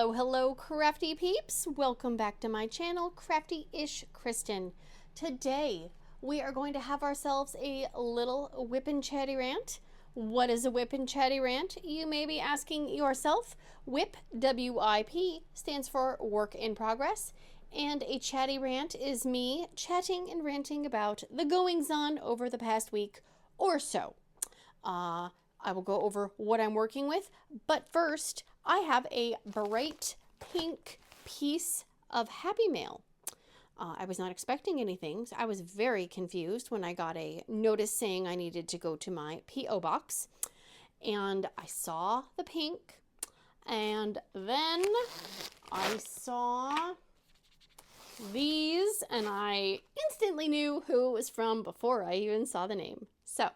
Hello, hello, crafty peeps. Welcome back to my channel, Crafty-ish-kristyn. Today, we are going to have ourselves a little WIP&chattyrant. What is a WIP&chattyrant? You may be asking yourself. WIP, W-I-P, stands for work in progress. And a chatty rant is me chatting and ranting about the goings-on over the past week or so. I will go over what I'm working with, but first, I have a bright pink piece of Happy Mail. I was not expecting anything. So I was very confused when I got a notice saying I needed to go to my P.O. box, and I saw the pink, and then I saw these, and I instantly knew who it was from before I even saw the name. So,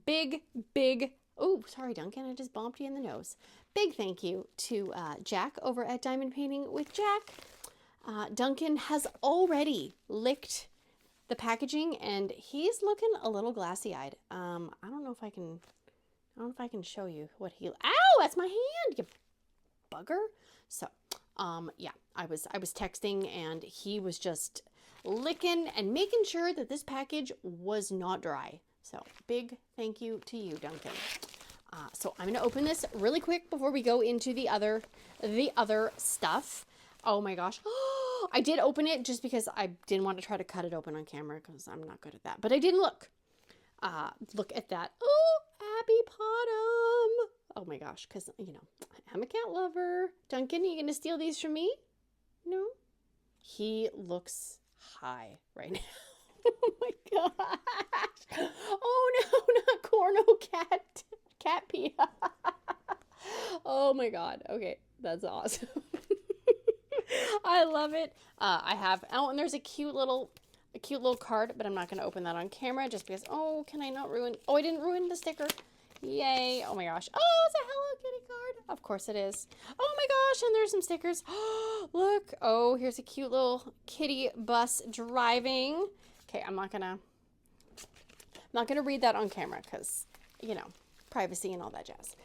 big, oh, sorry, Duncan, I just bumped you in the nose. Big thank you to Jack over at Diamond Painting with Jack. Duncan has already licked the packaging, and he's looking a little glassy-eyed. I don't know if I can show you what he. Ow! That's my hand, you bugger. So, yeah, I was texting, and he was just licking and making sure that this package was not dry. So, big thank you to you, Duncan. So I'm going to open this really quick before we go into the other stuff. Oh my gosh. I did open it just because I didn't want to try to cut it open on camera because I'm not good at that. But I didn't look. Look at that. Oh, Abby Bottom. Oh my gosh, because, you know, I'm a cat lover. Duncan, are you going to steal these from me? No? He looks high right now. Oh my gosh. Oh no, not Corno cat pee. Oh my god. Okay, that's awesome. I love it. I have, oh, and there's a cute little card, but I'm not going to open that on camera just because, oh, can I not ruin, oh, I didn't ruin the sticker. Yay. Oh my gosh. Oh, it's a Hello Kitty card. Of course it is. Oh my gosh, and there's some stickers. Look. Oh, here's a cute little kitty bus driving. Okay, I'm not gonna read that on camera because, you know, privacy and all that jazz.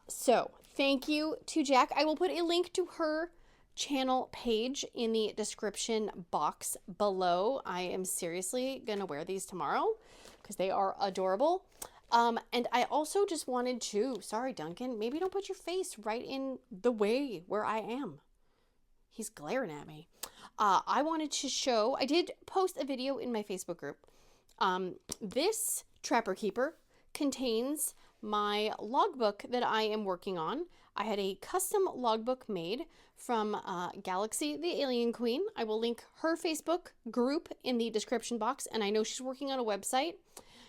So thank you to Jack. I will put a link to her channel page in the description box below. I am seriously gonna wear these tomorrow because they are adorable. And I also just wanted to, sorry, Duncan, maybe don't put your face right in the way where I am. He's glaring at me. I wanted to show, I did post a video in my Facebook group. This Trapper Keeper contains my logbook that I am working on. I had a custom logbook made from Galaxy, the Alien Queen. I will link her Facebook group in the description box, and I know she's working on a website.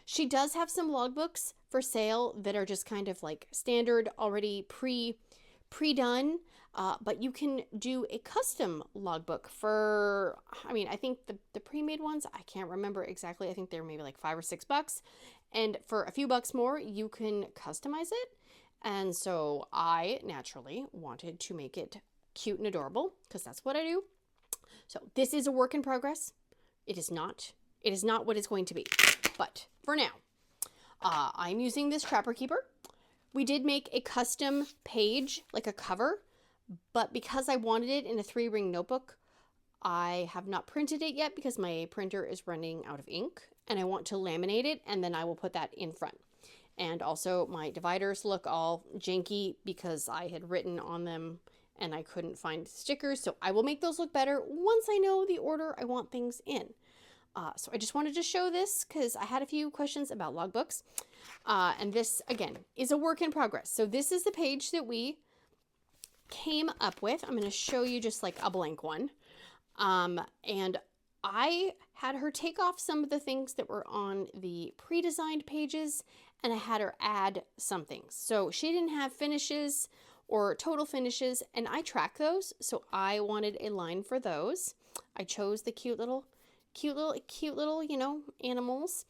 She does have some logbooks for sale that are just kind of like standard, already pre-done. But you can do a custom logbook for, I mean, I think the pre-made ones, I can't remember exactly. I think they're maybe like $5 or $6. And for a few bucks more, you can customize it. And so I naturally wanted to make it cute and adorable because that's what I do. So this is a work in progress. It is not what it's going to be. But for now, I'm using this Trapper Keeper. We did make a custom page, like a cover. But because I wanted it in a 3-ring notebook, I have not printed it yet because my printer is running out of ink, and I want to laminate it, and then I will put that in front. And also my dividers look all janky because I had written on them and I couldn't find stickers, so I will make those look better once I know the order I want things in. So I just wanted to show this because I had a few questions about logbooks. And this, again, is a work in progress. So this is the page that we came up with. I'm going to show you just like a blank one. And I had her take off some of the things that were on the pre-designed pages, and I had her add some things. So she didn't have finishes or total finishes, and I track those. So I wanted a line for those. I chose the cute little, you know, animals.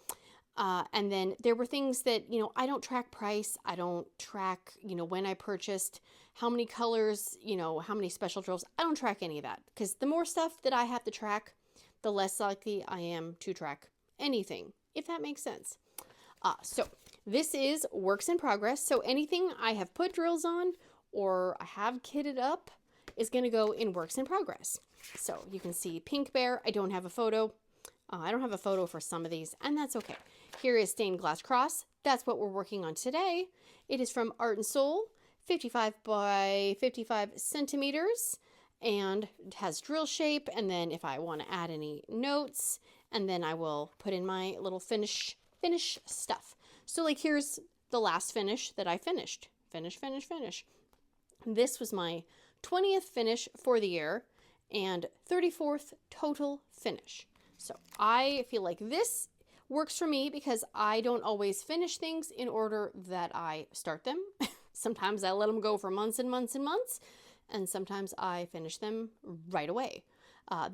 And then there were things that, you know, I don't track price. I don't track, you know, when I purchased, how many colors, you know, how many special drills. I don't track any of that because the more stuff that I have to track, the less likely I am to track anything, if that makes sense. So this is works in progress. So anything I have put drills on or I have kitted up is going to go in works in progress. So you can see Pink Bear. I don't have a photo. I don't have a photo for some of these, and that's okay. Here is Stained Glass Cross. That's what we're working on today. It is from Art and Soul, 55 by 55 centimeters, and it has drill shape. And then if I want to add any notes, and then I will put in my little finish stuff. So like here's the last finish that I finished. Finish. This was my 20th finish for the year and 34th total finish. So I feel like this works for me because I don't always finish things in order that I start them. Sometimes I let them go for months and months and months, and sometimes I finish them right away.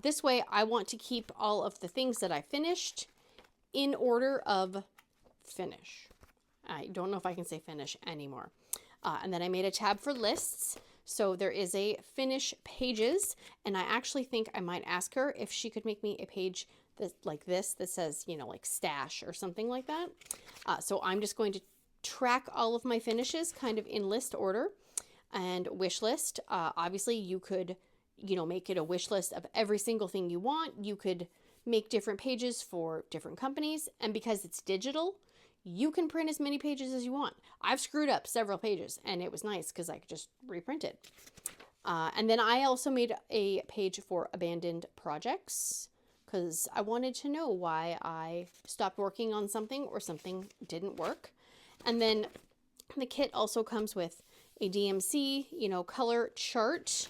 This way I want to keep all of the things that I finished in order of finish. I don't know if I can say finish anymore. And then I made a tab for lists. So there is a finish pages, and I actually think I might ask her if she could make me a page that like this that says, you know, like stash or something like that. So I'm just going to track all of my finishes kind of in list order and wish list. Obviously you could, you know, make it a wish list of every single thing you want. You could make different pages for different companies, and because it's digital, you can print as many pages as you want. I've screwed up several pages, and it was nice because I could just reprint it. And then I also made a page for abandoned projects because I wanted to know why I stopped working on something or something didn't work. And then the kit also comes with a DMC, you know, color chart,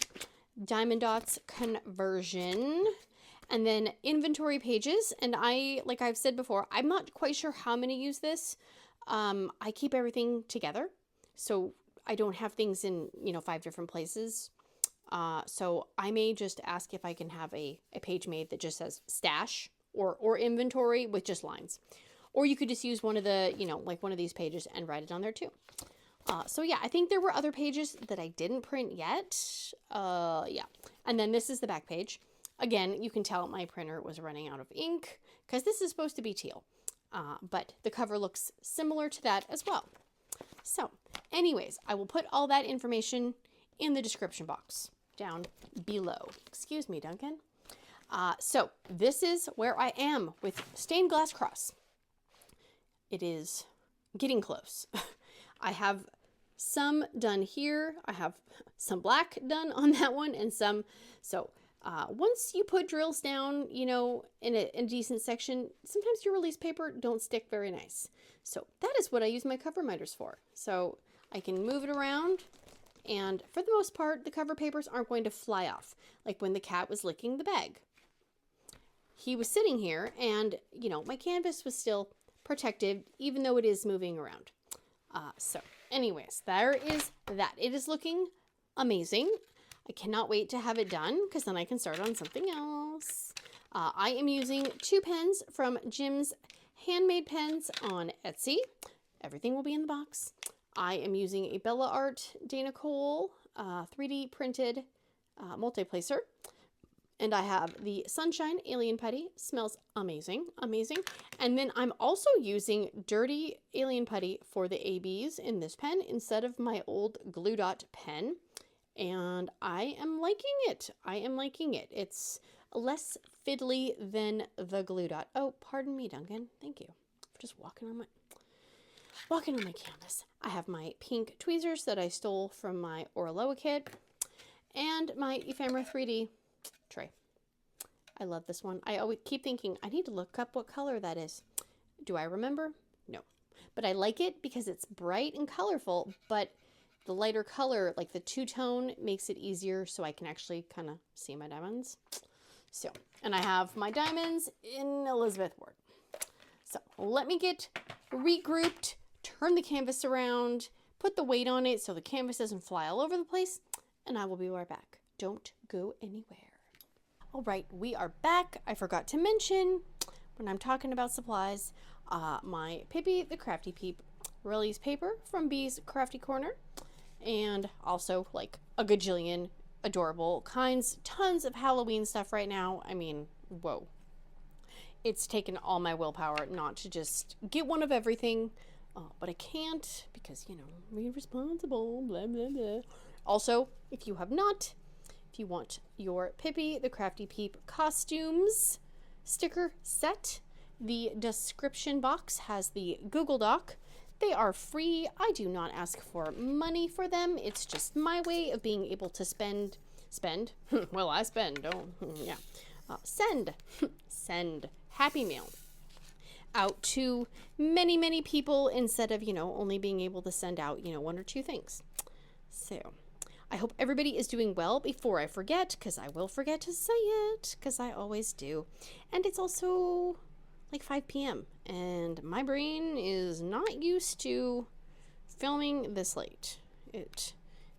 diamond dots conversion, and then inventory pages. And like I've said before, I'm not quite sure how I'm going to use this. I keep everything together, so I don't have things in, you know, 5 different places. So I may just ask if I can have a page made that just says stash or inventory with just lines. Or you could just use one of the, you know, like one of these pages and write it on there too. So yeah, I think there were other pages that I didn't print yet. Yeah. And then this is the back page. Again, you can tell my printer was running out of ink because this is supposed to be teal. But the cover looks similar to that as well. So anyways, I will put all that information in the description box down below. Excuse me, Duncan. So this is where I am with Stained Glass Cross. It is getting close. I have some done here. I have some black done on that one and some. So once you put drills down, you know, in a decent section, sometimes your release paper don't stick very nice. So that is what I use my cover miters for. So I can move it around, and for the most part, the cover papers aren't going to fly off. Like when the cat was licking the bag. He was sitting here and, you know, my canvas was still protected, even though it is moving around. So anyways, there is that. It is looking amazing. I cannot wait to have it done because then I can start on something else. I am using 2 pens from Jim's Handmade Pens on Etsy. Everything will be in the box. I am using a Bella Art Dana Cole 3D printed multi-placer. And I have the Sunshine Alien Putty. Smells amazing, amazing. And then I'm also using Dirty Alien Putty for the ABs in this pen instead of my old glue dot pen. And I am liking it. I am liking it. It's less fiddly than the glue dot. Oh, pardon me, Duncan. Thank you for just walking on my canvas. I have my pink tweezers that I stole from my Orloa kit and my Ephemera 3D tray. I love this one. I always keep thinking, I need to look up what color that is. Do I remember? No. But I like it because it's bright and colorful, but the lighter color, like the two-tone, makes it easier so I can actually kind of see my diamonds. So, and I have my diamonds in Elizabeth Ward. So let me get regrouped, turn the canvas around, put the weight on it so the canvas doesn't fly all over the place, and I will be right back. Don't go anywhere. All right, we are back. I forgot to mention when I'm talking about supplies, my Pippy the Crafty Peep release paper from Bee's Crafty Corner, and also like a gajillion adorable kinds, tons of Halloween stuff right now. I mean, whoa. It's taken all my willpower not to just get one of everything, but I can't because, you know, be responsible, blah, blah, blah. Also, if you have not if you want your Pippy, the Crafty Peep costumes sticker set. The description box has the Google Doc. They are free. I do not ask for money for them. It's just my way of being able to spend. Well, I spend. Oh, yeah. Send Happy Mail out to many, many people instead of, only being able to send out, one or two things. So I hope everybody is doing well before I forget, because I will forget to say it, because I always do. And it's also like 5 p.m. and my brain is not used to filming this late. It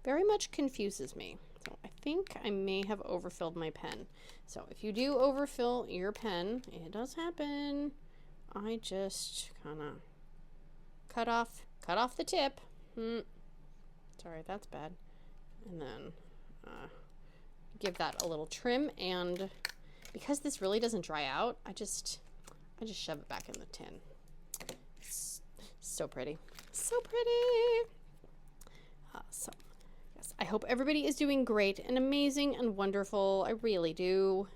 very much confuses me. So I think I may have overfilled my pen. So if you do overfill your pen, it does happen. I just kind of cut off the tip. Sorry, that's bad. And then give that a little trim, and because this really doesn't dry out, I just shove it back in the tin. It's so pretty. So pretty. So, yes, I hope everybody is doing great and amazing and wonderful. I really do.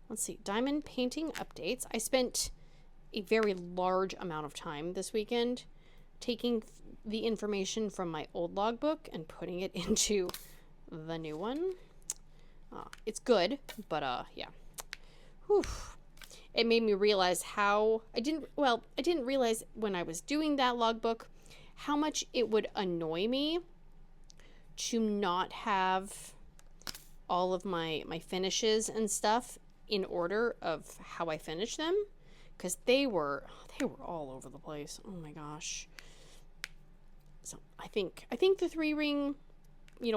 Let's see. Diamond painting updates. I spent a very large amount of time this weekend taking the information from my old logbook and putting it into the new one. It's good, but yeah. Whew. It made me realize how I didn't realize when I was doing that logbook how much it would annoy me to not have all of my finishes and stuff in order of how I finished them, because they were all over the place. Oh my gosh. So I think the 3-ring,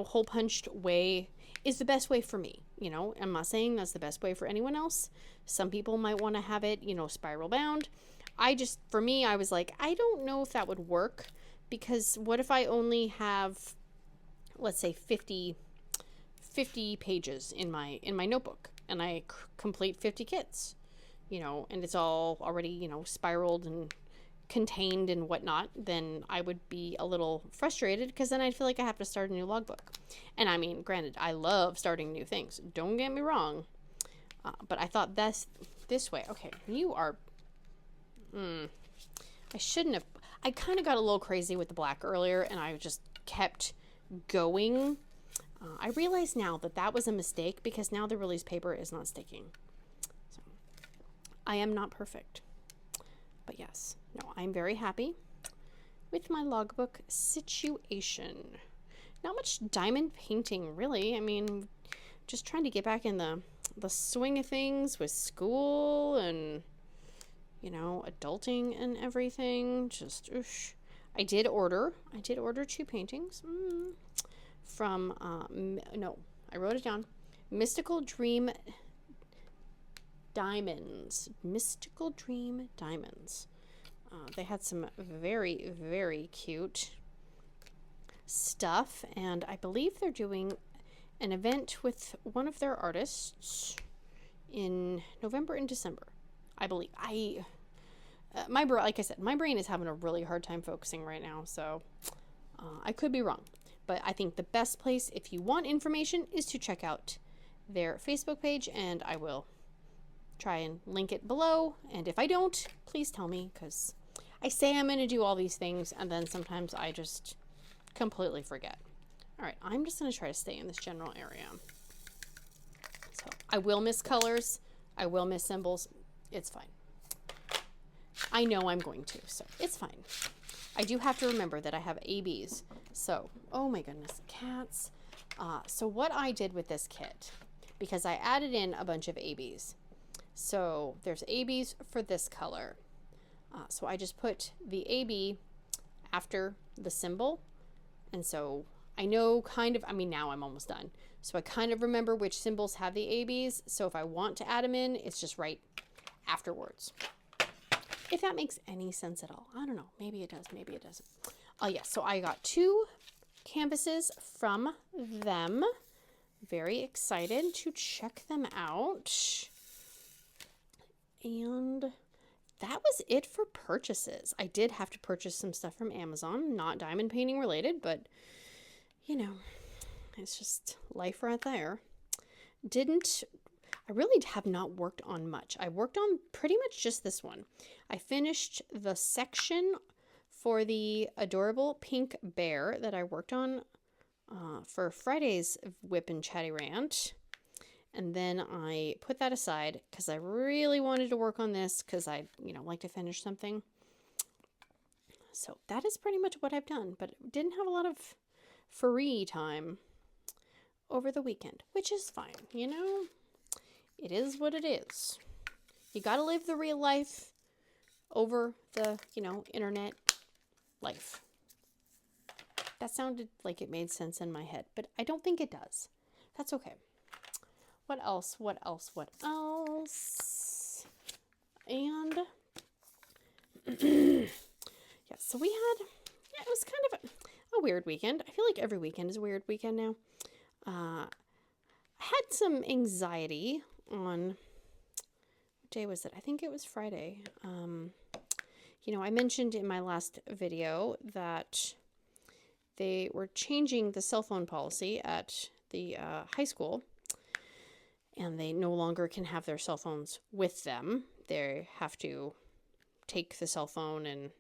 hole punched way is the best way for me. I'm not saying that's the best way for anyone else. Some people might want to have it, spiral bound. For me, I was like, I don't know if that would work, because what if I only have, let's say 50 pages in my notebook, and I complete 50 kits, and it's all already, spiraled and contained and whatnot, then I would be a little frustrated, because then I'd feel like I have to start a new logbook. And I mean, granted, I love starting new things, don't get me wrong, but I thought this way. Okay, you are I shouldn't have. I kind of got a little crazy with the black earlier, and I just kept going. I realize now that was a mistake, because now the release paper is not sticking. So I am not perfect, but yes, no, I'm very happy with my logbook situation. Not much diamond painting, really. I mean, just trying to get back in the swing of things with school and, adulting and everything. Just, oosh. I did order 2 paintings from, I wrote it down. Mystical Dream Diamonds. Mystical Dream Diamonds. They had some very, very cute stuff, and I believe they're doing an event with one of their artists in November and December. I believe. Like I said, my brain is having a really hard time focusing right now, so I could be wrong. But I think the best place, if you want information, is to check out their Facebook page, and I will try and link it below. And if I don't, please tell me, because I say I'm going to do all these things, and then sometimes I just completely forget. All right, I'm just going to try to stay in this general area. So I will miss colors. I will miss symbols. It's fine. I know I'm going to, so it's fine. I do have to remember that I have ABs. So, oh my goodness, cats. So what I did with this kit, because I added in a bunch of ABs. So there's ABs for this color. So I just put the AB after the symbol. And so I know now I'm almost done. So I kind of remember which symbols have the ABs. So if I want to add them in, it's just right afterwards. If that makes any sense at all. I don't know. Maybe it does. Maybe it doesn't. Oh, yes. So I got 2 canvases from them. Very excited to check them out. And that was it for purchases. I did have to purchase some stuff from Amazon. Not diamond painting related, but, it's just life right there. I really have not worked on much. I worked on pretty much just this one. I finished the section for the adorable pink bear that I worked on for Friday's WIP&chat. And then I put that aside because I really wanted to work on this because I, like to finish something. So that is pretty much what I've done, but didn't have a lot of free time over the weekend, which is fine, It is what it is. You gotta live the real life over the, internet life. That sounded like it made sense in my head, but I don't think it does. That's okay. What else? And yeah, so we had, it was kind of a weird weekend. I feel like every weekend is a weird weekend now. I had some anxiety on, what day was it? I think it was Friday. I mentioned in my last video that they were changing the cell phone policy at the high school, and they no longer can have their cell phones with them. They have to take the cell phone, and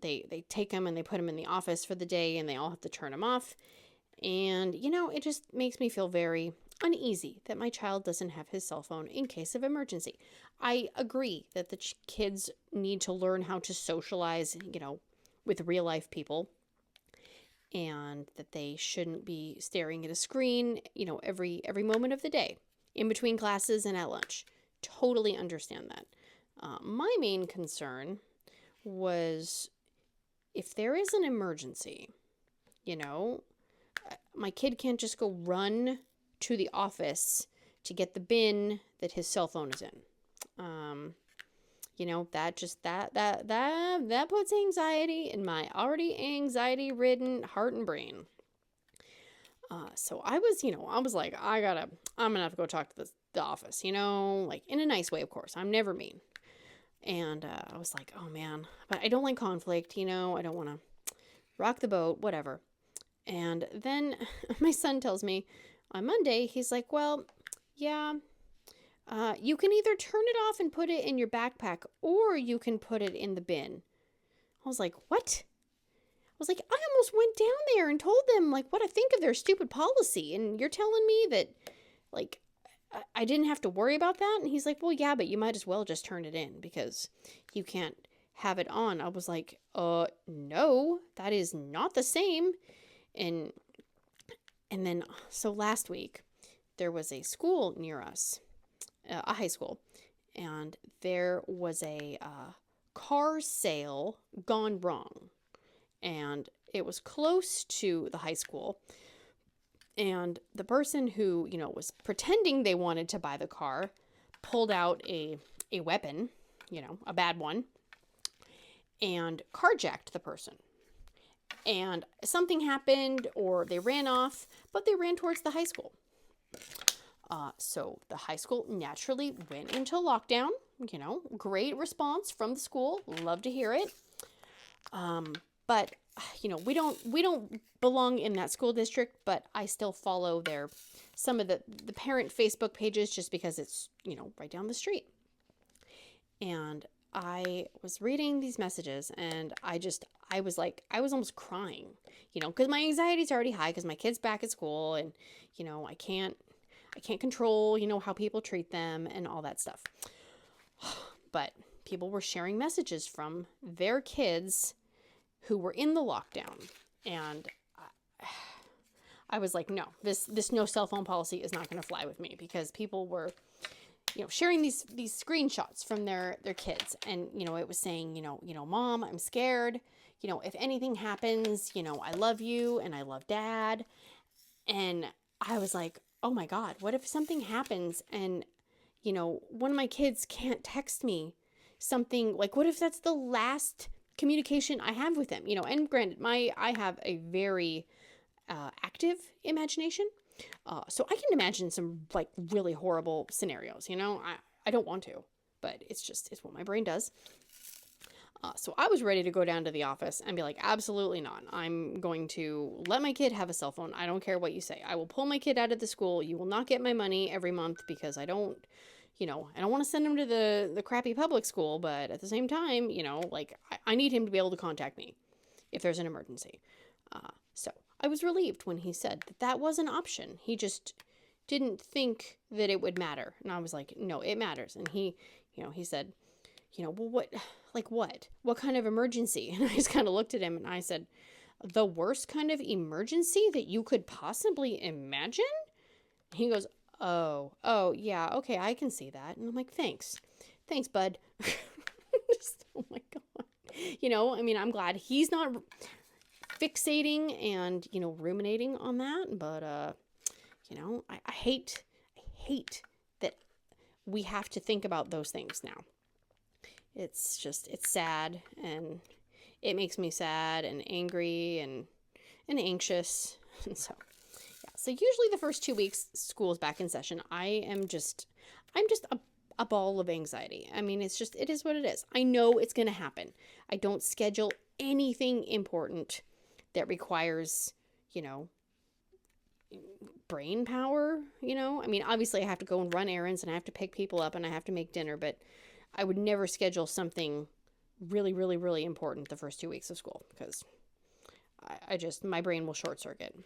they take them and they put them in the office for the day, and they all have to turn them off. And, it just makes me feel very uneasy that my child doesn't have his cell phone in case of emergency. I agree that the kids need to learn how to socialize, with real life people, and that they shouldn't be staring at a screen, every moment of the day, in between classes and at lunch. Totally understand that. My main concern was if there is an emergency, my kid can't just go run to the office to get the bin that his cell phone is in. That puts anxiety in my already anxiety-ridden heart and brain. So I was like, I'm gonna have to go talk to the office, like in a nice way, of course. I'm never mean. And I was like, oh man, but I don't like conflict, I don't want to rock the boat, whatever. And then my son tells me on Monday, he's like, well, yeah, you can either turn it off and put it in your backpack, or you can put it in the bin. I was like, what? I was like, I almost went down there and told them, like, what I think of their stupid policy. And you're telling me that, like, I didn't have to worry about that? And he's like, well, yeah, but you might as well just turn it in because you can't have it on. I was like, no, that is not the same. And then, so last week, there was a school near us, a high school, and there was a car sale gone wrong. And it was close to the high school. And the person who, was pretending they wanted to buy the car pulled out a weapon, a bad one, and carjacked the person. And something happened, or they ran off, but they ran towards the high school. So the high school naturally went into lockdown, great response from the school. Love to hear it. But, we don't belong in that school district, but I still follow some of the parent Facebook pages just because it's, right down the street. And I was reading these messages and I was almost crying, because my anxiety is already high because my kid's back at school and, I can't control, how people treat them and all that stuff. But people were sharing messages from their kids who were in the lockdown. And I was like, no, this no cell phone policy is not going to fly with me, because people were, sharing these screenshots from their kids. And, it was saying, Mom, I'm scared. If anything happens, I love you and I love Dad. And I was like, oh my God, what if something happens and, one of my kids can't text me something, like, what if that's the last communication I have with them, and granted, I have a very active imagination, so I can imagine some like really horrible scenarios. I don't want to, but it's what my brain does. So I was ready to go down to the office and be like, absolutely not. I'm going to let my kid have a cell phone. I don't care what you say. I will pull my kid out of the school. You will not get my money every month because I don't want to send him to the crappy public school. But at the same time, like I need him to be able to contact me if there's an emergency. So I was relieved when he said that was an option. He just didn't think that it would matter. And I was like, no, it matters. And he said, well, what kind of emergency? And I just kind of looked at him and I said, the worst kind of emergency that you could possibly imagine? He goes, oh, yeah, okay, I can see that. And I'm like, thanks, bud. Just, oh my God. I'm glad he's not fixating and, ruminating on that. But, I hate that we have to think about those things now. It's sad, and it makes me sad and angry and anxious. And so, yeah. So usually the first 2 weeks school is back in session, I'm just a ball of anxiety. I mean, it is what it is. I know it's going to happen. I don't schedule anything important that requires, brain power, I mean, obviously I have to go and run errands and I have to pick people up and I have to make dinner, but I would never schedule something really, really, really important the first 2 weeks of school because my brain will short circuit.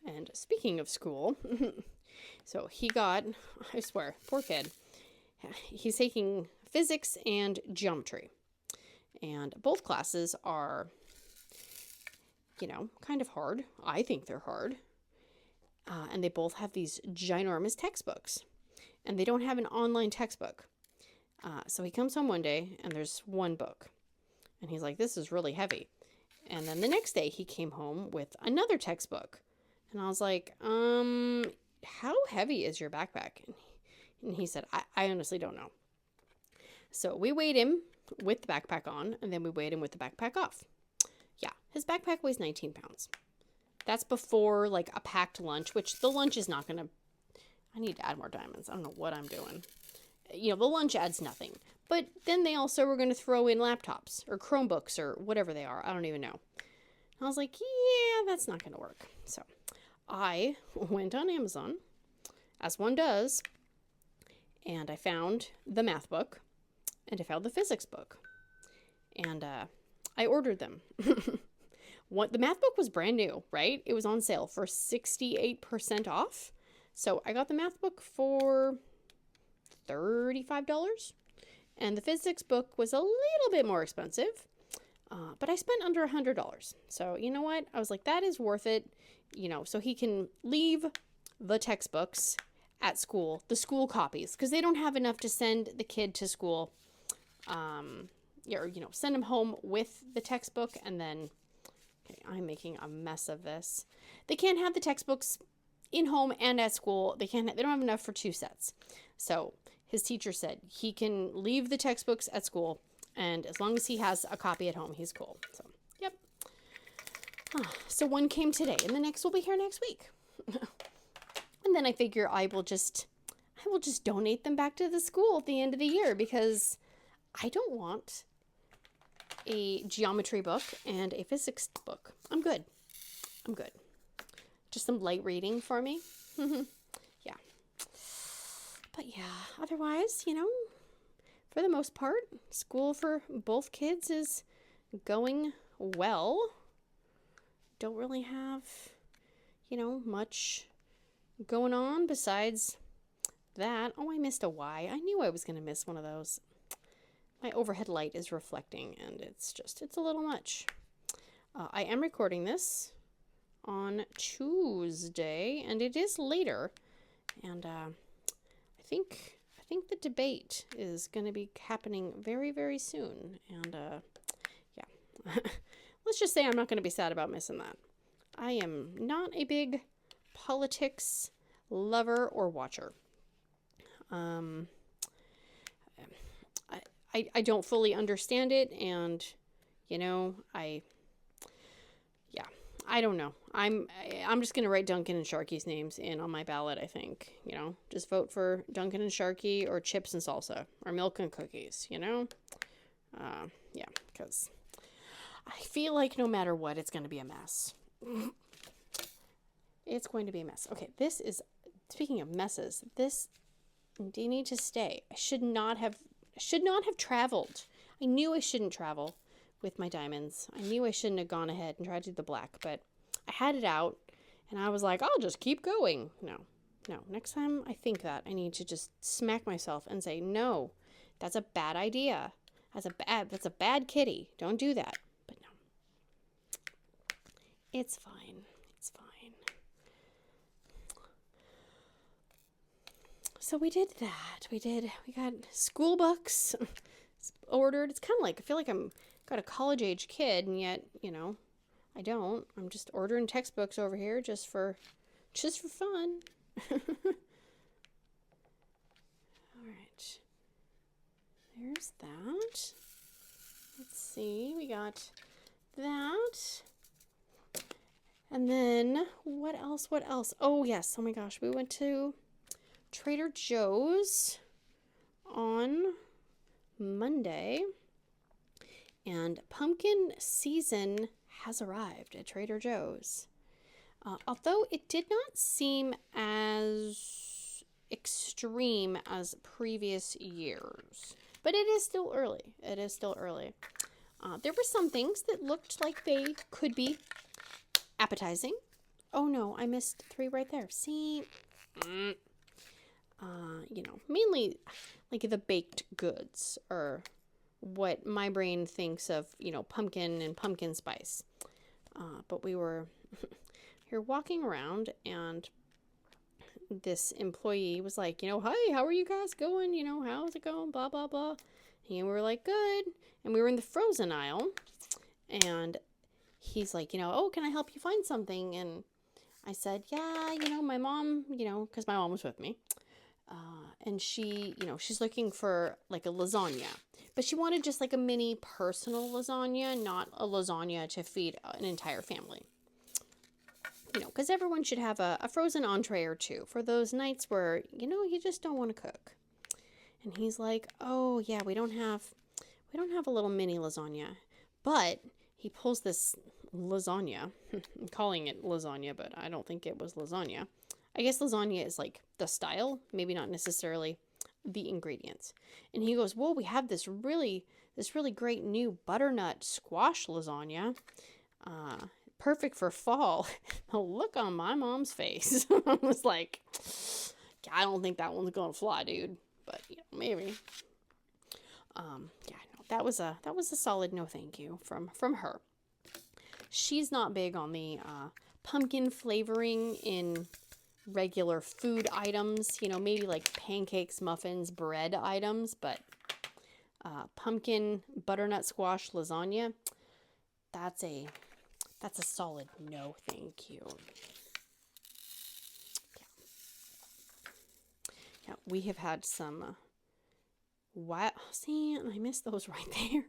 And speaking of school, so I swear, poor kid, he's taking physics and geometry. And both classes are, kind of hard. I think they're hard. And they both have these ginormous textbooks. And they don't have an online textbook. So he comes home one day and there's one book. And he's like, this is really heavy. And then the next day he came home with another textbook. And I was like, how heavy is your backpack? And he said, I honestly don't know. So we weighed him with the backpack on, and then we weighed him with the backpack off. Yeah, his backpack weighs 19 pounds. That's before like a packed lunch, which the lunch is not going to, I need to add more diamonds. I don't know what I'm doing. The lunch adds nothing. But then they also were going to throw in laptops or Chromebooks or whatever they are. I don't even know. I was like, yeah, that's not going to work. So I went on Amazon, as one does, and I found the math book, and I found the physics book, and I ordered them. The math book was brand new, right? It was on sale for 68% off. So I got the math book for $35, and the physics book was a little bit more expensive, but I spent under $100. So you know what? I was like, that is worth it, so he can leave the textbooks at school, the school copies, because they don't have enough to send the kid to school, send him home with the textbook, and then, okay, I'm making a mess of this. They can't have the textbooks in home and at school. They don't have enough for 2 sets. So his teacher said he can leave the textbooks at school, and as long as he has a copy at home, he's cool. So, yep. So one came today, and the next will be here next week. And then I figure I will just donate them back to the school at the end of the year, because I don't want a geometry book and a physics book. I'm good. Just some light reading for me. Yeah. But yeah, otherwise, for the most part, school for both kids is going well. Don't really have, much going on besides that. Oh, I missed a Y. I knew I was going to miss one of those. My overhead light is reflecting, and it's a little much. I am recording this on Tuesday, and it is later, and I think the debate is going to be happening very, very soon, and yeah. Let's just say I'm not going to be sad about missing that. I am not a big politics lover or watcher. I don't fully understand it, and I don't know. I'm just gonna write Duncan and Sharky's names in on my ballot. I think just vote for Duncan and Sharky, or chips and salsa, or milk and cookies. Yeah, because I feel like no matter what, it's going to be a mess. It's going to be a mess. Okay, this is, speaking of messes, this, do you need to stay? I should not have traveled. I knew I shouldn't travel with my diamonds. I knew I shouldn't have gone ahead and tried to do the black, but I had it out, and I was like, I'll just keep going. No. Next time I think that, I need to just smack myself and say, no, that's a bad idea. That's a bad kitty. Don't do that. But no. It's fine. It's fine. So we did that. We got school books ordered. It's kind of like, I feel like got a college age kid, and yet, you know, I don't. I'm just ordering textbooks over here just for fun. All right. There's that. Let's see. We got that. And then what else? Oh, yes. Oh my gosh. We went to Trader Joe's on Monday, and pumpkin season has arrived at Trader Joe's. Although it did not seem as extreme as previous years, but it is still early. There were some things that looked like they could be appetizing. Oh no, I missed 3 right there. See, you know, mainly like the baked goods or what my brain thinks of, you know, pumpkin and pumpkin spice. But we were here walking around, and this employee was like, you know, hi, how are you guys going? You know, how's it going? Blah, blah, blah. And we were like, good. And we were in the frozen aisle, and he's like, you know, oh, can I help you find something? And I said, yeah, you know, my mom, you know, because my mom was with me. And she, you know, she's looking for like a lasagna, but she wanted just like a mini personal lasagna, not a lasagna to feed an entire family. You know, because everyone should have a frozen entree or two for those nights where, you know, you just don't want to cook. And he's like, oh yeah, we don't have a little mini lasagna. But he pulls this lasagna. I'm calling it lasagna, but I don't think it was lasagna. I guess lasagna is like the style, maybe not necessarily the ingredients. And he goes, whoa, we have this really great new butternut squash lasagna. Perfect for fall. The look on my mom's face. I was like, I don't think that one's gonna fly, dude. But you know, maybe. Yeah, no, that was a solid no thank you from her. She's not big on the pumpkin flavoring in regular food items, you know, maybe like pancakes, muffins, bread items, but pumpkin butternut squash lasagna, that's a solid no thank you. Yeah, we have had some see, I missed those right there.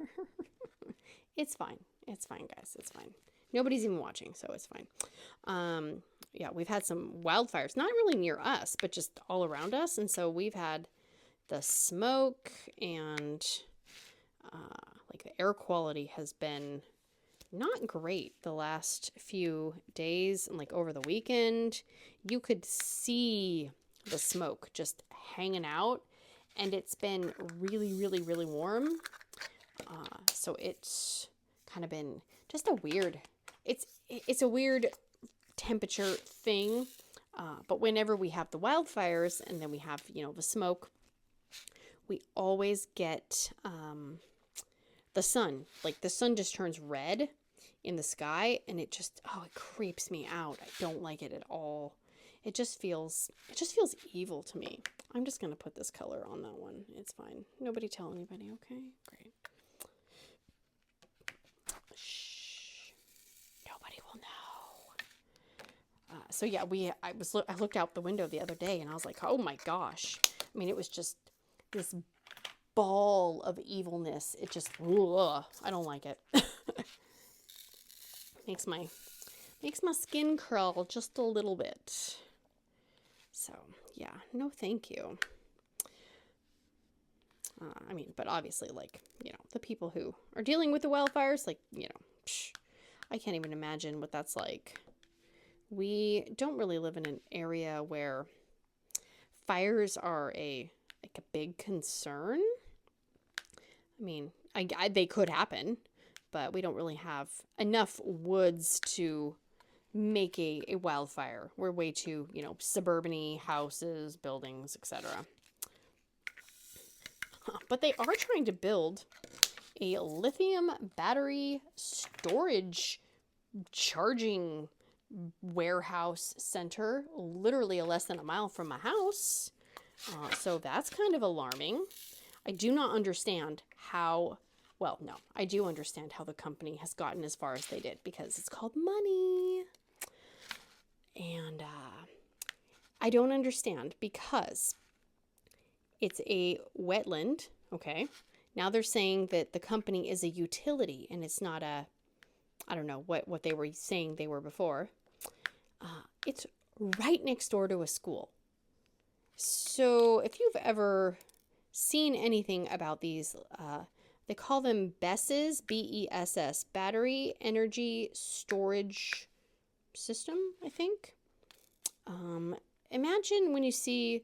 It's fine, guys, it's fine. Nobody's even watching, so it's fine. Yeah, we've had some wildfires, not really near us, but just all around us. And so we've had the smoke, and like the air quality has been not great the last few days. And like over the weekend, you could see the smoke just hanging out, and it's been really, really, really warm. So it's kind of been just a weird, it's a weird temperature thing, but whenever we have the wildfires and then we have, you know, the smoke, we always get the sun. Like the sun just turns red in the sky, and it just, oh, it creeps me out. I don't like it at all. It just feels evil to me. I'm just gonna put this color on that one. It's fine. Nobody tell anybody, okay? Great. Shh. Nobody will know. So yeah, I looked out the window the other day, and I was like, oh my gosh. I mean, it was just this ball of evilness. It just, ugh, I don't like it. makes my skin curl just a little bit. So yeah, no thank you. I mean, but obviously, like, you know, the people who are dealing with the wildfires, like, you know, I can't even imagine what that's like. We don't really live in an area where fires are a big concern. I mean, they could happen, but we don't really have enough woods to make a wildfire. We're way too, you know, suburban-y, houses, buildings, etc. But they are trying to build a lithium battery storage charging warehouse center, literally less than a mile from my house. So that's kind of alarming. I do not understand how, well, no, I do understand how the company has gotten as far as they did, because it's called money. And I don't understand, because it's a wetland, okay? Now they're saying that the company is a utility and it's not a, I don't know what they were saying they were before. It's right next door to a school. So if you've ever seen anything about these, they call them BESS, B-E-S-S, Battery Energy Storage System, I think. Imagine when you see,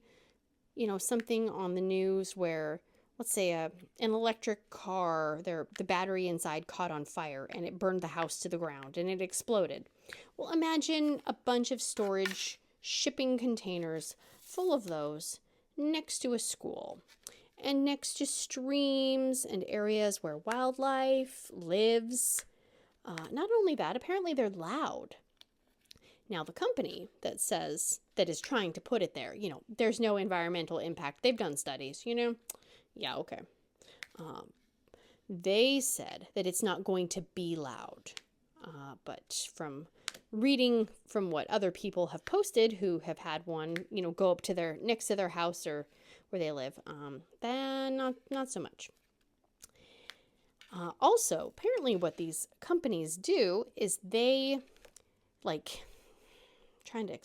you know, something on the news where, let's say an electric car, the battery inside caught on fire and it burned the house to the ground and it exploded. Well, imagine a bunch of storage shipping containers full of those next to a school and next to streams and areas where wildlife lives. Not only that, apparently they're loud. Now, the company that is trying to put it there, you know, there's no environmental impact. They've done studies, you know. Yeah, okay. They said that it's not going to be loud. But from reading from what other people have posted who have had one, you know, go up to next to their house or where they live, then not so much. Also, apparently what these companies do is they, like, trying to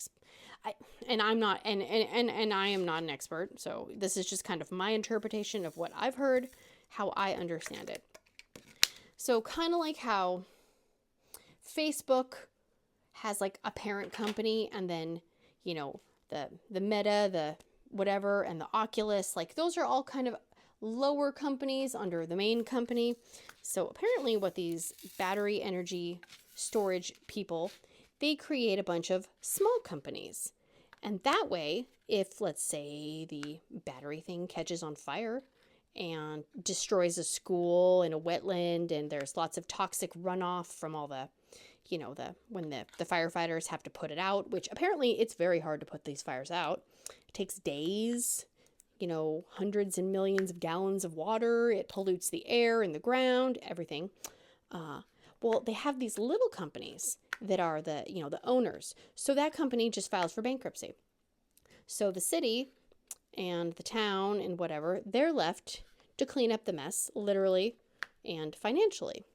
I am not an expert, so this is just kind of my interpretation of what I've heard, how I understand it. So kind of like how Facebook has like a parent company, and then, you know, the Meta, the whatever, and the Oculus, like those are all kind of lower companies under the main company. So apparently what these battery energy storage people, they create a bunch of small companies. And that way, if, let's say, the battery thing catches on fire and destroys a school in a wetland, and there's lots of toxic runoff from all the, you know, when the firefighters have to put it out, which apparently it's very hard to put these fires out. It takes days, you know, hundreds and millions of gallons of water. It pollutes the air and the ground, everything. Well, they have these little companies that are the owners. So that company just files for bankruptcy. So the city and the town and whatever, they're left to clean up the mess, literally and financially.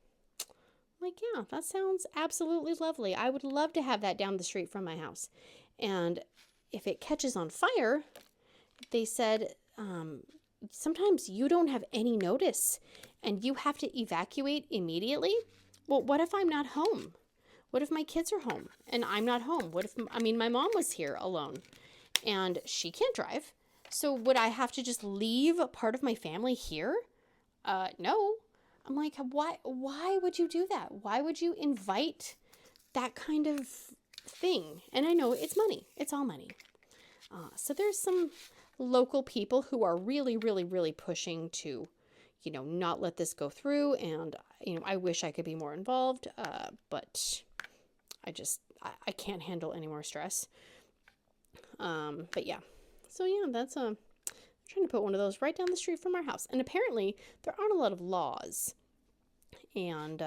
Like, yeah, that sounds absolutely lovely. I would love to have that down the street from my house. And if it catches on fire, they said, sometimes you don't have any notice and you have to evacuate immediately. Well, what if I'm not home? What if my kids are home and I'm not home? My mom was here alone and she can't drive. So would I have to just leave a part of my family here? No. I'm like, why would you do that? Why would you invite that kind of thing? And I know it's money. It's all money. So there's some local people who are really, really, really pushing to, you know, not let this go through. And, you know, I wish I could be more involved, but I can't handle any more stress. But yeah. So yeah, that's I'm trying to put one of those right down the street from our house. And apparently there aren't a lot of laws and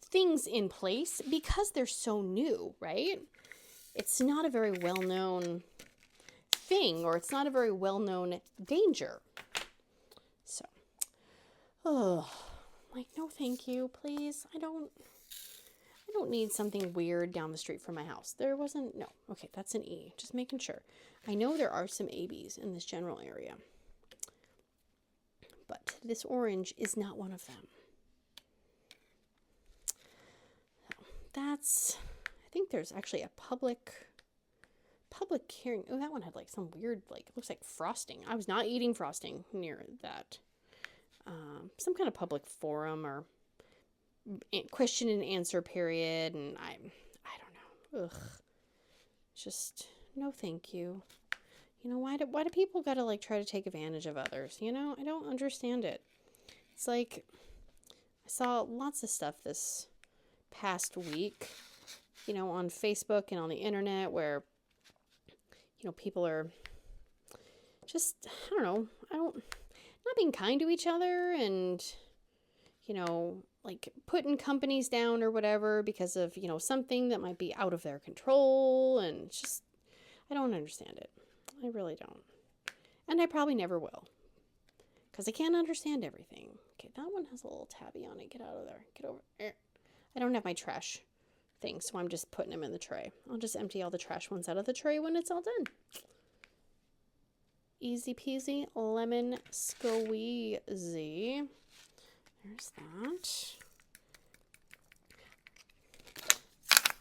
things in place because they're so new, right? It's not a very well-known thing, or it's not a very well-known danger. So, like, no thank you, please. I don't need something weird down the street from my house. There wasn't, no. Okay, that's an E. Just making sure. I know there are some ABs in this general area. this orange is not one of them. So that's, I think there's actually a public hearing. Oh, that one had like some weird, like, it looks like frosting. I was not eating frosting near that. Some kind of public forum or question and answer period, and I don't know. Ugh. Just no thank you. You know, why do people gotta like try to take advantage of others? You know, I don't understand it. It's like I saw lots of stuff this past week, you know, on Facebook and on the internet where, you know, people are just, I don't know, not being kind to each other and, you know, like putting companies down or whatever because of, you know, something that might be out of their control, and it's just, I don't understand it. I really don't. And I probably never will, because I can't understand everything. Okay, that one has a little tabby on it. Get out of there. Get over there. I don't have my trash thing, so I'm just putting them in the tray. I'll just empty all the trash ones out of the tray when it's all done. Easy peasy lemon squeezy. There's that.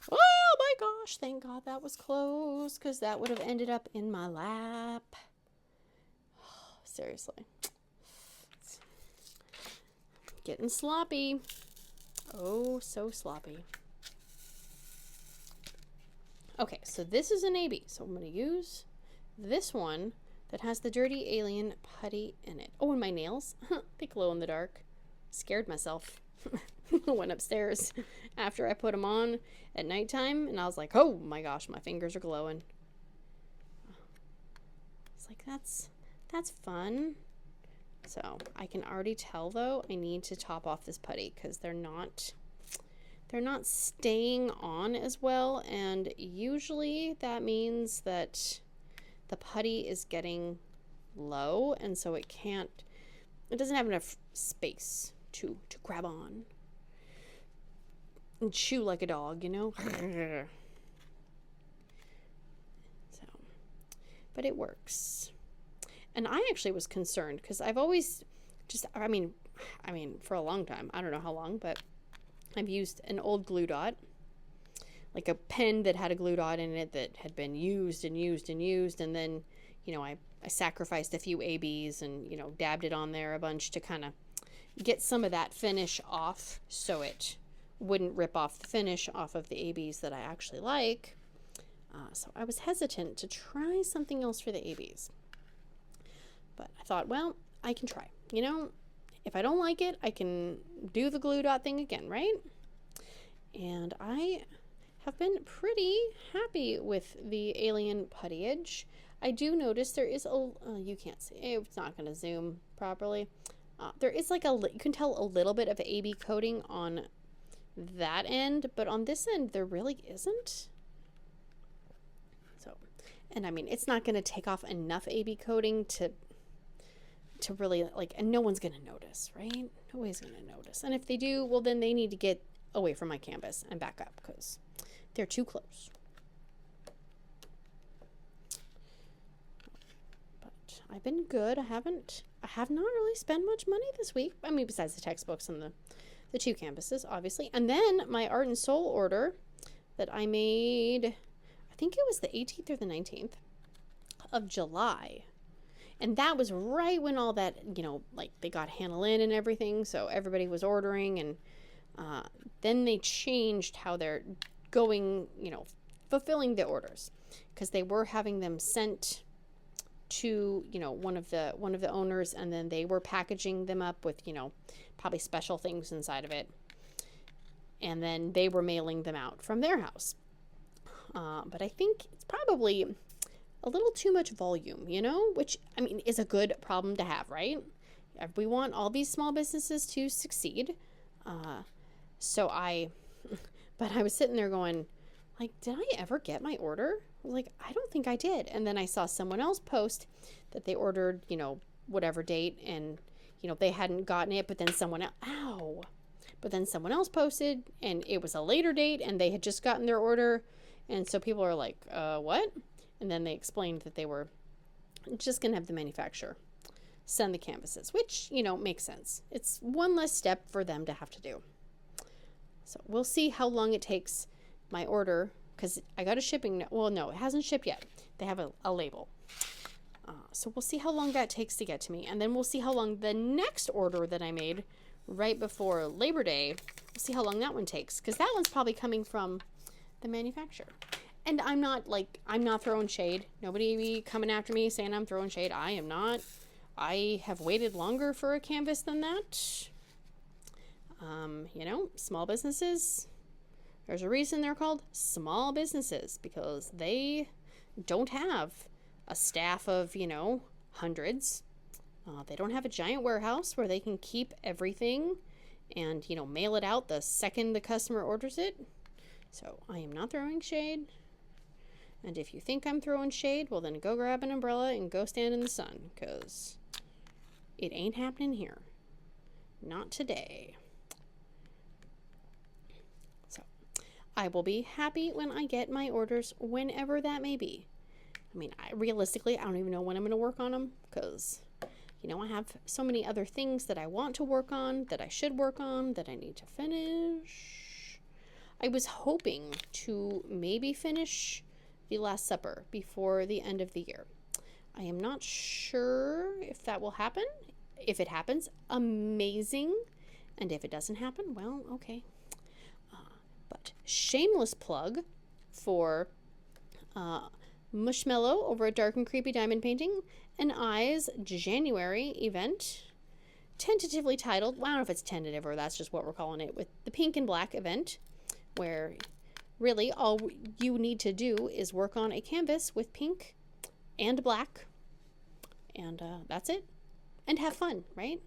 Oh my gosh, thank God that was close, because that would have ended up in my lap. Seriously. It's getting sloppy. Oh, so sloppy. Okay, so this is an AB. So I'm going to use this one that has the dirty alien putty in it. Oh, and my nails. They glow in the dark. Scared myself. Went upstairs after I put them on at nighttime, and I was like, oh my gosh, my fingers are glowing. It's like, that's fun. So I can already tell though I need to top off this putty because they're not staying on as well, and usually that means that the putty is getting low, and so it doesn't have enough space to grab on and chew like a dog, you know. So, but it works. And I actually was concerned because I've always just, I mean for a long time, I don't know how long, but I've used an old glue dot, like a pen that had a glue dot in it that had been used and used and used, and then, you know, I sacrificed a few ABs and, you know, dabbed it on there a bunch to kind of get some of that finish off so it wouldn't rip off the finish off of the ABs that I actually like. So I was hesitant to try something else for the ABs. But I thought, well, I can try. You know, if I don't like it, I can do the glue dot thing again, right? And I have been pretty happy with the alien puttyage. I do notice there is a, you can't see, it's not going to zoom properly. There is like you can tell a little bit of AB coating on that end, but on this end, there really isn't. So, and I mean, it's not going to take off enough AB coating to really, like, and no one's going to notice, right? Nobody's going to notice. And if they do, well, then they need to get away from my canvas and back up because they're too close. But I've been good. I have not really spent much money this week. I mean, besides the textbooks and the two canvases, obviously. And then my Art and Soul order that I made, I think it was the 18th or the 19th of July. And that was right when all that, you know, like they got Hannah Lynn and everything. So everybody was ordering, and then they changed how they're going, you know, fulfilling the orders, because they were having them sent to, you know, one of the owners, and then they were packaging them up with, you know, probably special things inside of it, and then they were mailing them out from their house. But I think it's probably a little too much volume, you know, which, I mean, is a good problem to have, right? We want all these small businesses to succeed. But I was sitting there going, like, did I ever get my order? I was like, I don't think I did. And then I saw someone else post that they ordered, you know, whatever date, and, you know, they hadn't gotten it, but then someone else posted, and it was a later date, and they had just gotten their order. And so people are like, what? And then they explained that they were just going to have the manufacturer send the canvases, which, you know, makes sense. It's one less step for them to have to do. So we'll see how long it takes my order, because I got a shipping, well, no, it hasn't shipped yet. They have a label. So we'll see how long that takes to get to me. And then we'll see how long the next order that I made right before Labor Day, we'll see how long that one takes, because that one's probably coming from the manufacturer. And I'm not throwing shade. Nobody be coming after me saying I'm throwing shade. I am not. I have waited longer for a canvas than that. You know, small businesses, there's a reason they're called small businesses, because they don't have a staff of, you know, hundreds. They don't have a giant warehouse where they can keep everything and, you know, mail it out the second the customer orders it. So I am not throwing shade. And if you think I'm throwing shade, well, then go grab an umbrella and go stand in the sun, because it ain't happening here. Not today. So I will be happy when I get my orders, whenever that may be. I mean, realistically, I don't even know when I'm going to work on them, because, you know, I have so many other things that I want to work on, that I should work on, that I need to finish. I was hoping to maybe finish The Last Supper before the end of the year. I am not sure if that will happen. If it happens, amazing. And if it doesn't happen, well, okay. But shameless plug for Mushmellow over at Dark and Creepy Diamond Painting and I's January event, tentatively titled, well, I don't know if it's tentative or that's just what we're calling it, with the pink and black event, where really all you need to do is work on a canvas with pink and black, and that's it. And have fun, right?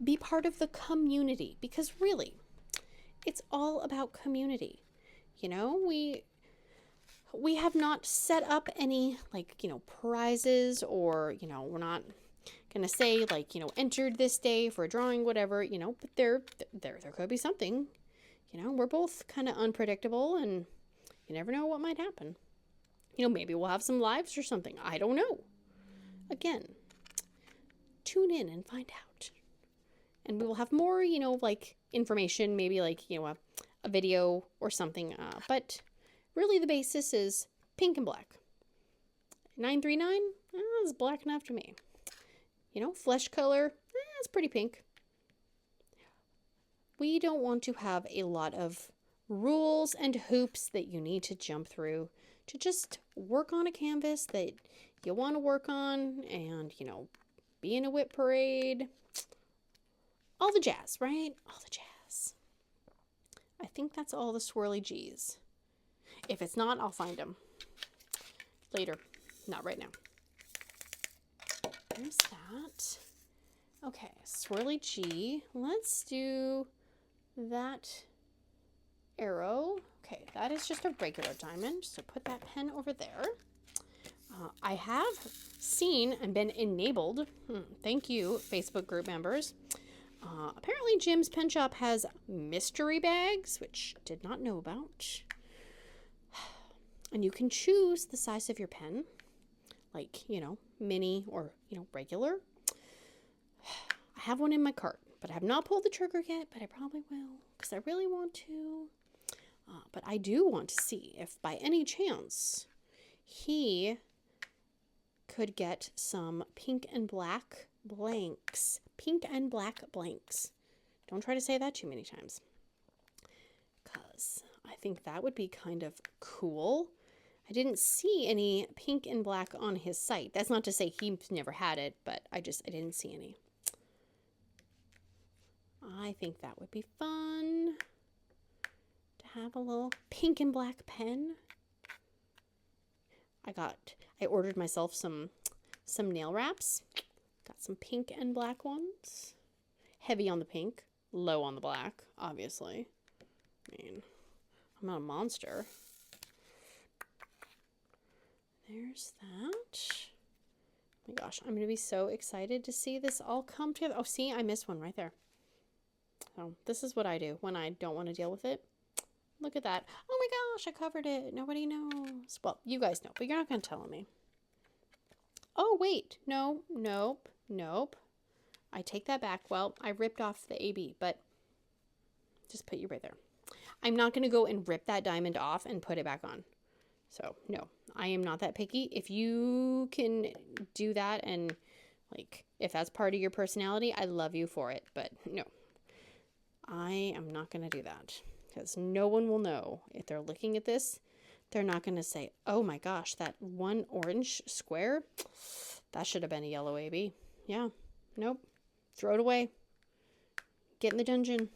Be part of the community, because really, it's all about community. You know, we have not set up any, like, you know, prizes, or, you know, we're not gonna say, like, you know, entered this day for a drawing, whatever, you know, but there could be something. You know, we're both kind of unpredictable, and you never know what might happen. You know, maybe we'll have some lives or something. I don't know. Again, tune in and find out. And we will have more, you know, like, information, maybe like, you know, a video or something. But really the basis is pink and black. 939, it's black enough to me. You know, flesh color, it's pretty pink. We don't want to have a lot of rules and hoops that you need to jump through to just work on a canvas that you want to work on, and, you know, be in a WIP parade. All the jazz, right? All the jazz. I think that's all the swirly G's. If it's not, I'll find them later. Not right now. There's that. Okay, swirly G. Let's do that arrow. Okay, that is just a regular diamond, so put that pen over there. I have seen and been enabled, thank you, Facebook group members. Apparently Jim's Pen Shop has mystery bags, which I did not know about. And you can choose the size of your pen, like, you know, mini or, you know, regular. I have one in my cart, but I have not pulled the trigger yet, but I probably will, because I really want to. But I do want to see if by any chance he could get some pink and black blanks. Pink and black blanks. Don't try to say that too many times, because I think that would be kind of cool. I didn't see any pink and black on his site. That's not to say he's never had it, but I didn't see any. I think that would be fun to have a little pink and black pen. I ordered myself some nail wraps. Got some pink and black ones. Heavy on the pink, low on the black, obviously. I mean, I'm not a monster. There's that. Oh my gosh, I'm going to be so excited to see this all come together. Oh, see, I missed one right there. So this is what I do when I don't want to deal with it. Look at that. Oh my gosh, I covered it. Nobody knows. Well, you guys know, but you're not going to tell me. Oh, wait. No, nope, Nope. I take that back. Well, I ripped off the AB, but just put you right there. I'm not going to go and rip that diamond off and put it back on. So, no, I am not that picky. If you can do that and, like, if that's part of your personality, I love you for it. But, no, I am not going to do that because no one will know. If they're looking at this, they're not going to say, oh, my gosh, that one orange square, that should have been a yellow AB. Yeah, nope. Throw it away. Get in the dungeon.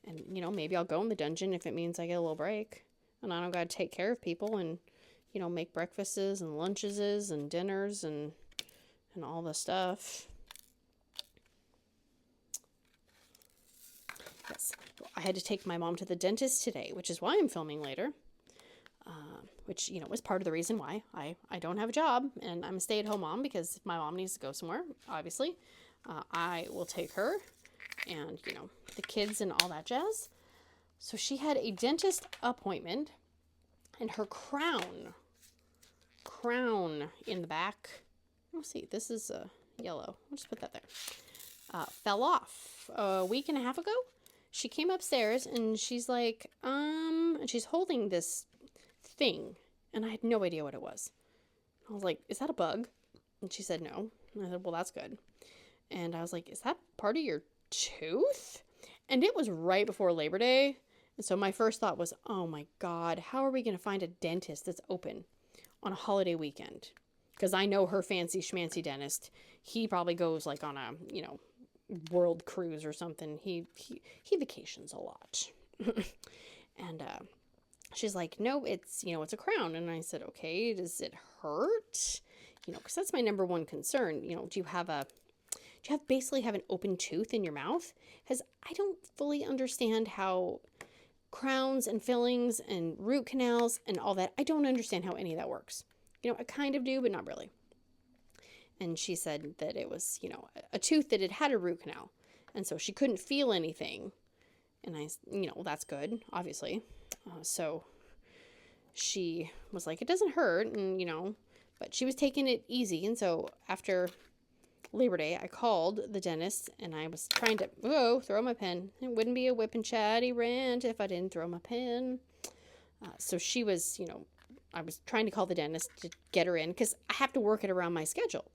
And, you know, maybe I'll go in the dungeon if it means I get a little break. And I don't got to take care of people and, you know, make breakfasts and lunches and dinners and all the stuff. Yes, I had to take my mom to the dentist today, which is why I'm filming later. Which, you know, was part of the reason why I don't have a job and I'm a stay-at-home mom, because if my mom needs to go somewhere, obviously, I will take her and, you know, the kids and all that jazz. So she had a dentist appointment and her crown in the back. Oh, see, this is yellow. I'll just put that there. Fell off a week and a half ago. She came upstairs and she's like, and she's holding this thing, and I had no idea what it was. I was like, is that a bug? And she said no. And I said, well, that's good. And I was like, is that part of your tooth? And it was right before Labor Day. And so my first thought was, oh my God, how are we going to find a dentist that's open on a holiday weekend? Because I know her fancy schmancy dentist. He probably goes like on a, you know, world cruise or something. He vacations a lot. And she's like, no, it's, you know, it's a crown. And I said, okay, does it hurt? You know, because that's my number one concern. You know, do you basically have an open tooth in your mouth? Because I don't fully understand how crowns and fillings and root canals and all that, I don't understand how any of that works. You know, I kind of do, but not really. And she said that it was, you know, a tooth that had a root canal. And so she couldn't feel anything. And I, you know, that's good, obviously. So she was like, it doesn't hurt, and, you know, but she was taking it easy. And so after Labor Day, I called the dentist, and I was trying to, throw my pen. It wouldn't be a WIP&chat if I didn't throw my pen. So she was, you know, I was trying to call the dentist to get her in, because I have to work it around my schedule.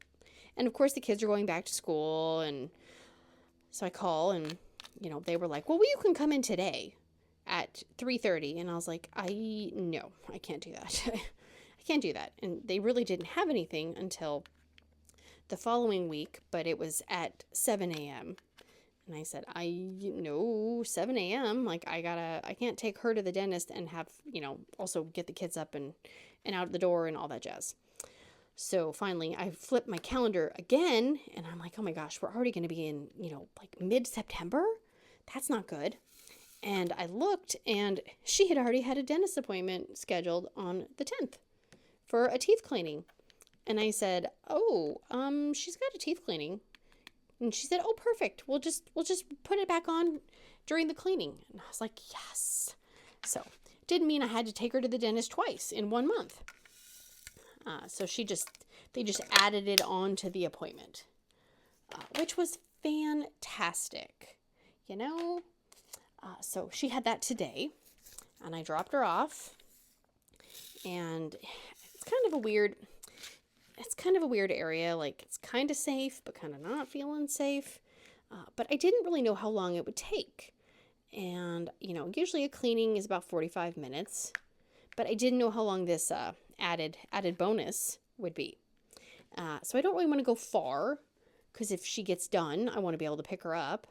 And, of course, the kids are going back to school, and so I call, and, you know, they were like, well, you can come in today at 3:30. And I was like, no, I can't do that. I can't do that. And they really didn't have anything until the following week, but it was at 7 a.m. And I said, 7 a.m. Like, I can't take her to the dentist and have, you know, also get the kids up and out the door and all that jazz. So finally I flipped my calendar again, and I'm like, oh my gosh, we're already going to be in, you know, like mid-September. That's not good. And I looked, and she had already had a dentist appointment scheduled on the 10th for a teeth cleaning. And I said, she's got a teeth cleaning. And she said, oh, perfect. We'll just put it back on during the cleaning. And I was like, yes. So didn't mean I had to take her to the dentist twice in 1 month. So they just added it on to the appointment, which was fantastic, you know. So she had that today, and I dropped her off, and it's kind of a weird area. Like, it's kind of safe, but kind of not feeling safe. But I didn't really know how long it would take. And, you know, usually a cleaning is about 45 minutes, but I didn't know how long this added bonus would be. So I don't really want to go far, because if she gets done, I want to be able to pick her up.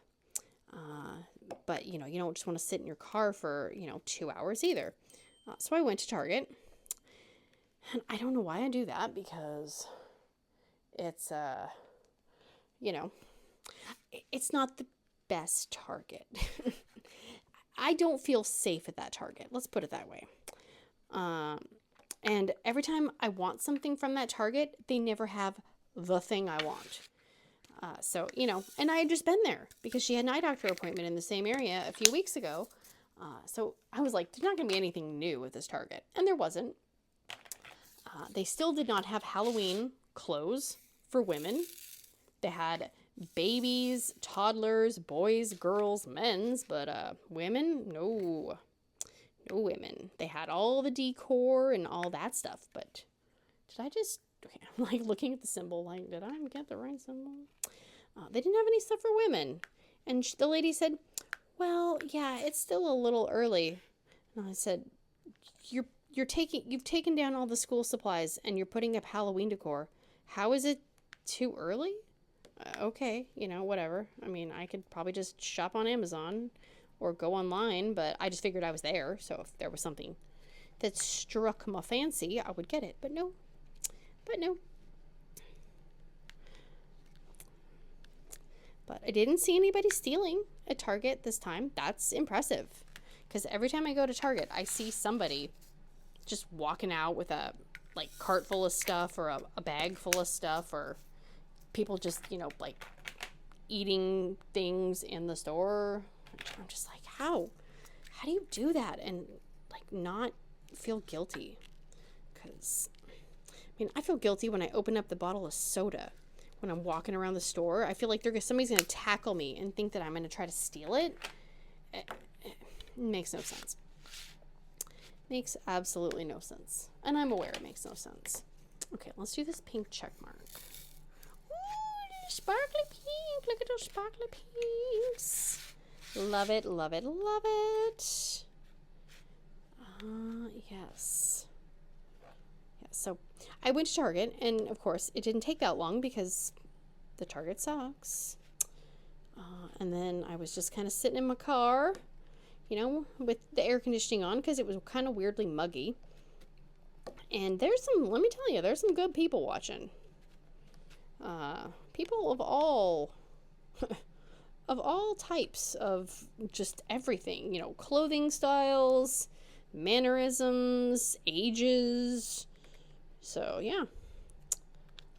But, you know, you don't just want to sit in your car for, you know, 2 hours either. So I went to Target, and I don't know why I do that, because it's, you know, it's not the best Target. I don't feel safe at that Target. Let's put it that way. And every time I want something from that Target, they never have the thing I want. So, you know, and I had just been there because she had an eye doctor appointment in the same area a few weeks ago. So I was like, there's not going to be anything new at this Target. And there wasn't. They still did not have Halloween clothes for women. They had babies, toddlers, boys, girls, men's, but women, no women. They had all the decor and all that stuff, but did I just, okay, I'm like looking at the symbol, like, did I get the right symbol? They didn't have any stuff for women. And the lady said, well, yeah, it's still a little early. And I said, you've taken down all the school supplies and you're putting up Halloween decor. How is it too early? Okay, you know, whatever. I mean, I could probably just shop on Amazon or go online, but I just figured I was there. So if there was something that struck my fancy, I would get it. But no. But I didn't see anybody stealing at Target this time. That's impressive. Because every time I go to Target, I see somebody just walking out with a like cart full of stuff or a bag full of stuff, or people just, you know, like eating things in the store. I'm just like, how do you do that and like not feel guilty? Because I mean, I feel guilty when I open up the bottle of soda when I'm walking around the store. I feel like somebody's going to tackle me and think that I'm going to try to steal it. It makes no sense. Makes absolutely no sense. And I'm aware it makes no sense. Okay, let's do this pink check mark. Ooh, sparkly pink. Look at those sparkly pinks. Love it, love it, love it. Yes. Yeah, so I went to Target, and of course it didn't take that long because the Target sucks. And then I was just kind of sitting in my car, you know, with the air conditioning on because it was kind of weirdly muggy. And let me tell you, there's some good people watching. People of all types of just everything, you know, clothing styles, mannerisms, ages. So yeah,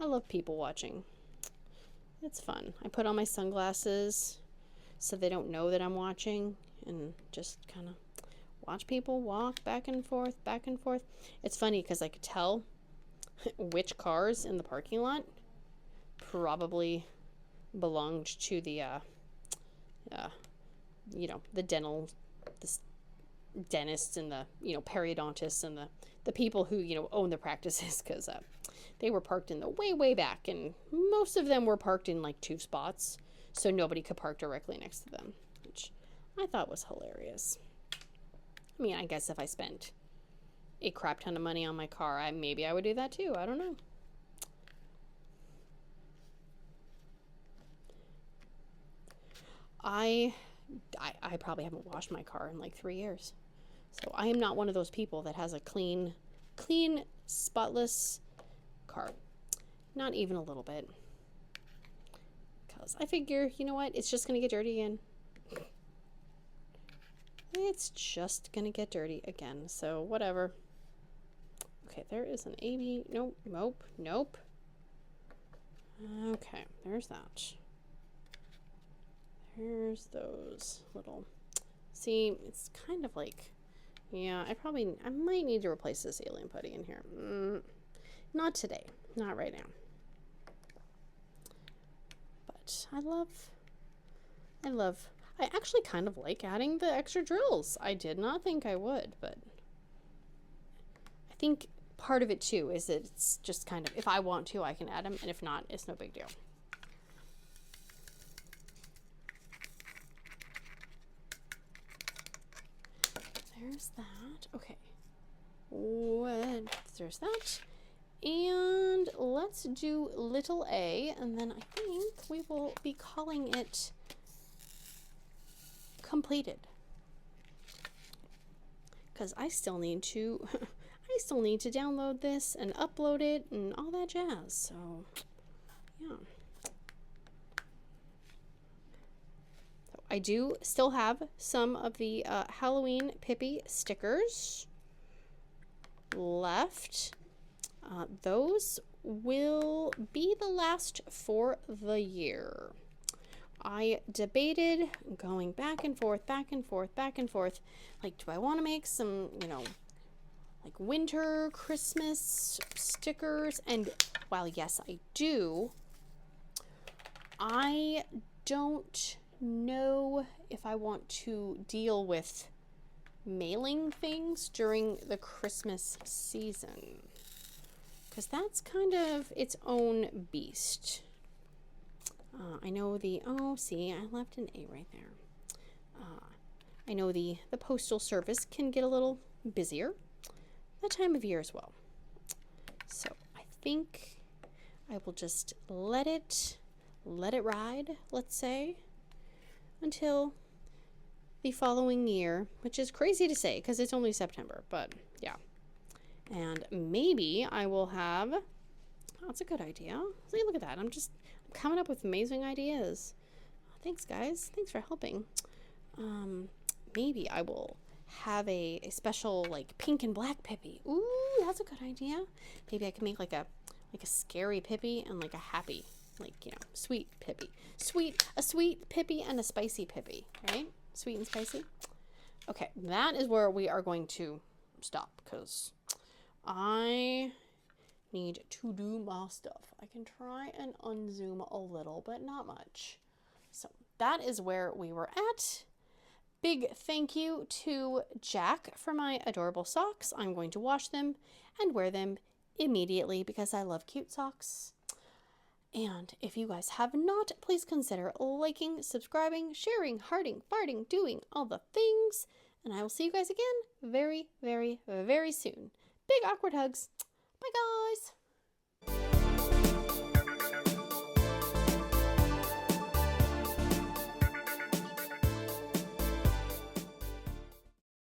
I love people watching. It's fun. I put on my sunglasses so they don't know that I'm watching, and just kind of watch people walk back and forth, back and forth. It's funny because I could tell which cars in the parking lot probably belonged to the, you know, the dentists and the, you know, periodontists and the people who, you know, own the practices, because they were parked in the way back, and most of them were parked in like 2 spots, so nobody could park directly next to them, which I thought was hilarious. I mean, I guess if I spent a crap ton of money on my car, maybe I would do that too. I don't know. I probably haven't washed my car in like 3 years. So I am not one of those people that has a clean, spotless car. Not even a little bit. Because I figure, you know what? It's just going to get dirty again. It's just going to get dirty again. So whatever. Okay, there is an AB. Nope. Okay, there's that. There's those little, see, it's kind of like, yeah, I might need to replace this alien putty in here. Not today, not right now. But I actually kind of like adding the extra drills. I did not think I would, but I think part of it too is that it's just kind of, if I want to, I can add them, and if not, it's no big deal. There's that. Okay. There's that. And let's do little a, and then I think we will be calling it completed. Because I still need to download this and upload it and all that jazz. So, yeah. I do still have some of the Halloween Pippy stickers left. Those will be the last for the year. I debated going back and forth. Like, do I want to make some, you know, like winter, Christmas stickers? And while yes, I do, I don't know if I want to deal with mailing things during the Christmas season, because that's kind of its own beast. I know the, oh, see, I left an A right there. I know the postal service can get a little busier that time of year as well. So I think I will just let it ride, let's say, until the following year, which is crazy to say because it's only September, but yeah. And maybe I will have, oh, that's a good idea. See, look at that. I'm coming up with amazing ideas. Thanks, guys. Thanks for helping. Maybe I will have a special like pink and black Pippy. Ooh, that's a good idea. Maybe I can make like a scary Pippy and like a happy, like, you know, sweet Pippy. A sweet Pippy and a spicy Pippy, right? Sweet and spicy. Okay, that is where we are going to stop because I need to do my stuff. I can try and unzoom a little, but not much. So that is where we were at. Big thank you to Jack for my adorable socks. I'm going to wash them and wear them immediately because I love cute socks. And if you guys have not, please consider liking, subscribing, sharing, hearting, farting, doing all the things. And I will see you guys again very, very, very soon. Big awkward hugs. Bye, guys.